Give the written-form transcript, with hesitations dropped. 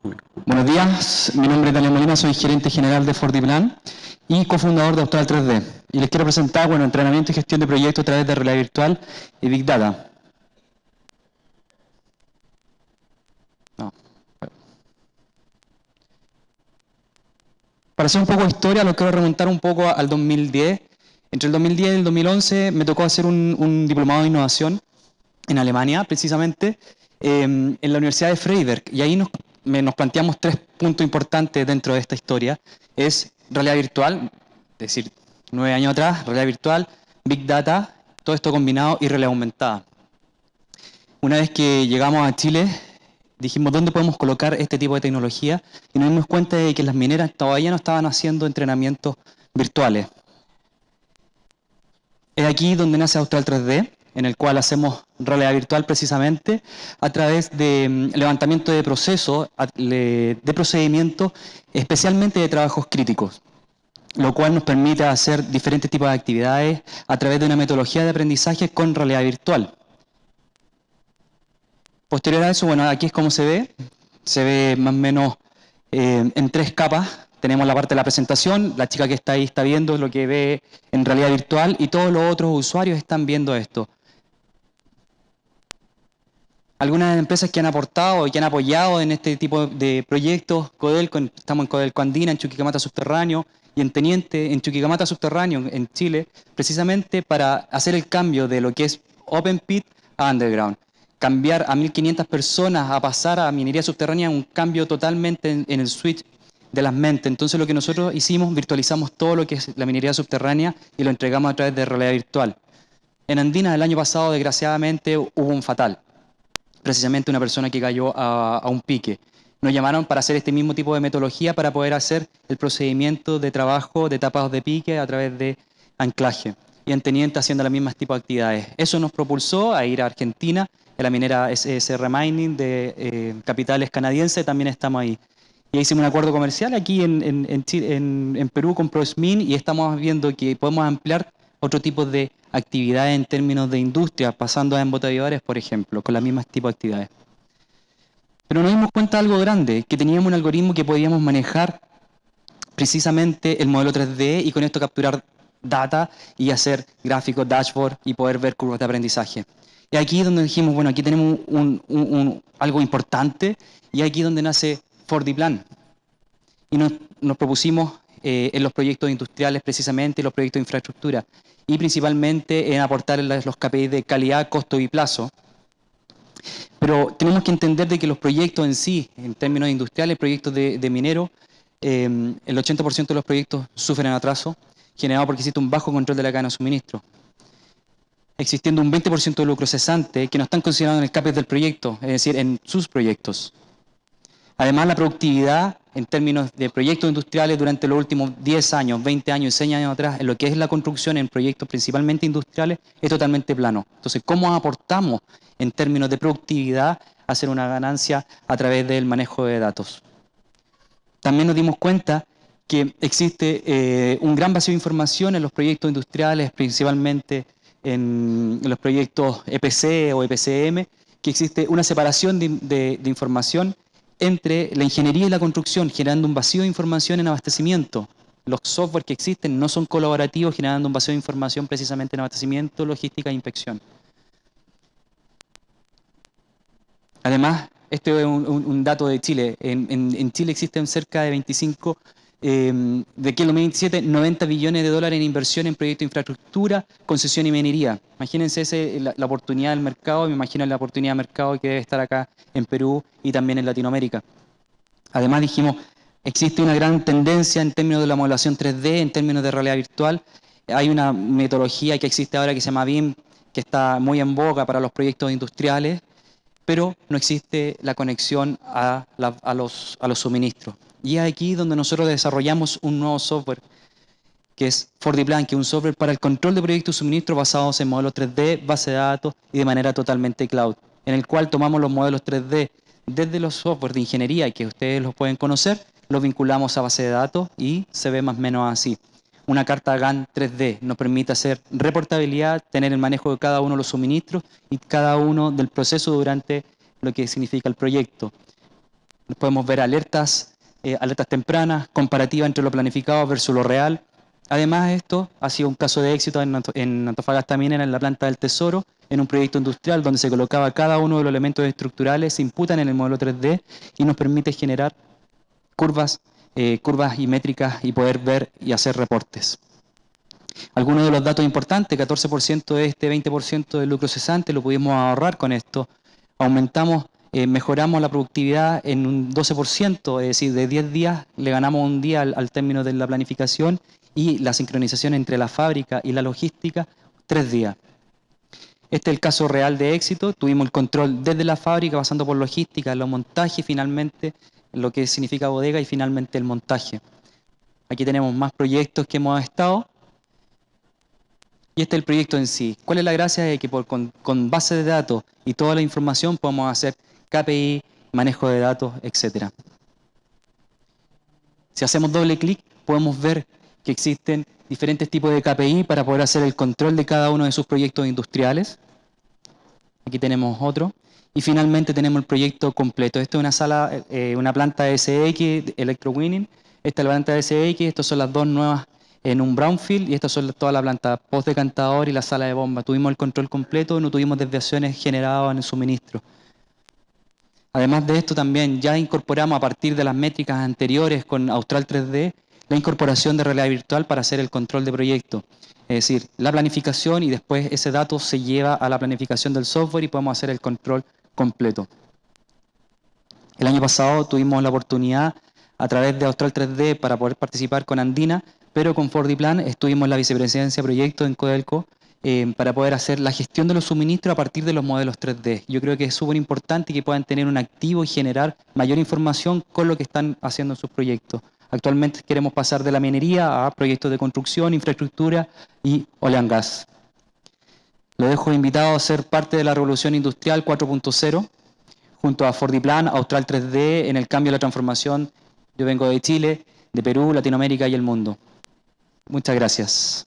Buenos días, mi nombre es Daniel Molina, soy gerente general de FordiPlan y cofundador de Austral 3D. Y les quiero presentar, entrenamiento y gestión de proyectos a través de realidad virtual y Big Data. Para hacer un poco de historia, lo quiero remontar un poco al 2010. Entre el 2010 y el 2011 me tocó hacer un diplomado de innovación en Alemania, precisamente, en la Universidad de Freiberg. Y ahí nos planteamos 3 puntos importantes dentro de esta historia. Es realidad virtual, es decir, 9 años atrás, realidad virtual, Big Data, todo esto combinado y realidad aumentada. Una vez que llegamos a Chile, dijimos dónde podemos colocar este tipo de tecnología y nos dimos cuenta de que las mineras todavía no estaban haciendo entrenamientos virtuales. Es aquí donde nace Austral 3D, en el cual hacemos realidad virtual precisamente a través de levantamiento de procesos, de procedimientos, especialmente de trabajos críticos, lo cual nos permite hacer diferentes tipos de actividades a través de una metodología de aprendizaje con realidad virtual. Posterior a eso, aquí es como se ve más o menos en 3 capas. Tenemos la parte de la presentación, la chica que está ahí está viendo lo que ve en realidad virtual y todos los otros usuarios están viendo esto. Algunas empresas que han aportado y que han apoyado en este tipo de proyectos, Codelco, estamos en Codelco Andina, en Chuquicamata Subterráneo, y en Teniente, en Chuquicamata Subterráneo, en Chile, precisamente para hacer el cambio de lo que es Open Pit a Underground. Cambiar a 1.500 personas a pasar a minería subterránea, un cambio totalmente en el switch de las mentes. Entonces lo que nosotros hicimos, virtualizamos todo lo que es la minería subterránea y lo entregamos a través de realidad virtual. En Andina el año pasado, desgraciadamente, hubo un fatal. Precisamente una persona que cayó a un pique. Nos llamaron para hacer este mismo tipo de metodología para poder hacer el procedimiento de trabajo de tapados de pique a través de anclaje. Y en Teniente haciendo las mismas tipos de actividades. Eso nos propulsó a ir a Argentina, en la minera SSR Mining de capitales canadienses, también estamos ahí. Y hicimos un acuerdo comercial aquí en Perú con ProSmin y estamos viendo que podemos ampliar otro tipo de actividades en términos de industria, pasando a embotelladores, por ejemplo, con las mismas tipos de actividades. Pero nos dimos cuenta de algo grande, que teníamos un algoritmo que podíamos manejar precisamente el modelo 3D y con esto capturar data y hacer gráficos, dashboard y poder ver curvas de aprendizaje. Y aquí es donde dijimos, aquí tenemos algo importante y aquí es donde nace FordiPlan. Y nos propusimos en los proyectos industriales precisamente, en los proyectos de infraestructura y principalmente en aportar los KPI de calidad, costo y plazo. Pero tenemos que entender de que los proyectos en sí, en términos industriales, proyectos de minero, el 80% de los proyectos sufren atraso, generado porque existe un bajo control de la cadena de suministro. Existiendo un 20% de lucro cesante que no están considerados en el CAPEX del proyecto, es decir, en sus proyectos. Además, la productividad en términos de proyectos industriales durante los últimos 10 años, 20 años y 6 años atrás, en lo que es la construcción en proyectos principalmente industriales, es totalmente plano. Entonces, ¿cómo aportamos en términos de productividad a hacer una ganancia a través del manejo de datos? También nos dimos cuenta que existe un gran vacío de información en los proyectos industriales, principalmente en los proyectos EPC o EPCM, que existe una separación de información entre la ingeniería y la construcción, generando un vacío de información en abastecimiento. Los software que existen no son colaborativos, generando un vacío de información precisamente en abastecimiento, logística e inspección. Además, este es un dato de Chile. En Chile existen cerca de 25, de aquí al 2027, 90 billones de dólares en inversión en proyectos de infraestructura, concesión y minería. Imagínense la oportunidad del mercado, me imagino la oportunidad de mercado que debe estar acá en Perú y también en Latinoamérica. Además dijimos, existe una gran tendencia en términos de la modelación 3D, en términos de realidad virtual. Hay una metodología que existe ahora que se llama BIM, que está muy en boga para los proyectos industriales, pero no existe la conexión a los suministros. Y es aquí donde nosotros desarrollamos un nuevo software, que es FordiPlan, que es un software para el control de proyectos de suministro basados en modelos 3D, base de datos y de manera totalmente cloud, en el cual tomamos los modelos 3D desde los softwares de ingeniería, que ustedes los pueden conocer, los vinculamos a base de datos y se ve más o menos así. Una carta GAN 3D nos permite hacer reportabilidad, tener el manejo de cada uno de los suministros y cada uno del proceso durante lo que significa el proyecto. Podemos ver alertas tempranas, comparativa entre lo planificado versus lo real. Además, esto ha sido un caso de éxito en Antofagasta Minera, en la planta del Tesoro, en un proyecto industrial donde se colocaba cada uno de los elementos estructurales, se imputan en el modelo 3D y nos permite generar curvas y métricas y poder ver y hacer reportes. Algunos de los datos importantes: 14% de este 20% del lucro cesante lo pudimos ahorrar con esto. Mejoramos la productividad en un 12%, es decir, de 10 días le ganamos un día al término de la planificación, y la sincronización entre la fábrica y la logística, 3 días. Este es el caso real de éxito. Tuvimos el control desde la fábrica, pasando por logística, los montajes, finalmente lo que significa bodega y finalmente el montaje. Aquí tenemos más proyectos que hemos estado. Y este es el proyecto en sí. ¿Cuál es la gracia? De que con base de datos y toda la información podemos hacer KPI, manejo de datos, etc. Si hacemos doble clic, podemos ver que existen diferentes tipos de KPI para poder hacer el control de cada uno de sus proyectos industriales. Aquí tenemos otro. Y finalmente tenemos el proyecto completo. Esta es una planta SX, Electrowinning. Esta es la planta SX, estas son las dos nuevas en un brownfield, y estas son toda la planta post-decantador y la sala de bomba. Tuvimos el control completo, no tuvimos desviaciones generadas en el suministro. Además de esto, también ya incorporamos, a partir de las métricas anteriores con Austral 3D, la incorporación de realidad virtual para hacer el control de proyecto. Es decir, la planificación, y después ese dato se lleva a la planificación del software y podemos hacer el control completo. El año pasado tuvimos la oportunidad, a través de Austral 3D, para poder participar con Andina, pero con Fordiplan estuvimos en la vicepresidencia de proyectos en Codelco, para poder hacer la gestión de los suministros a partir de los modelos 3D. Yo creo que es súper importante que puedan tener un activo y generar mayor información con lo que están haciendo en sus proyectos. Actualmente queremos pasar de la minería a proyectos de construcción, infraestructura y oil and gas. Lo dejo invitado a ser parte de la revolución industrial 4.0, junto a Fordiplan, Austral 3D, en el cambio y la transformación. Yo vengo de Chile, de Perú, Latinoamérica y el mundo. Muchas gracias.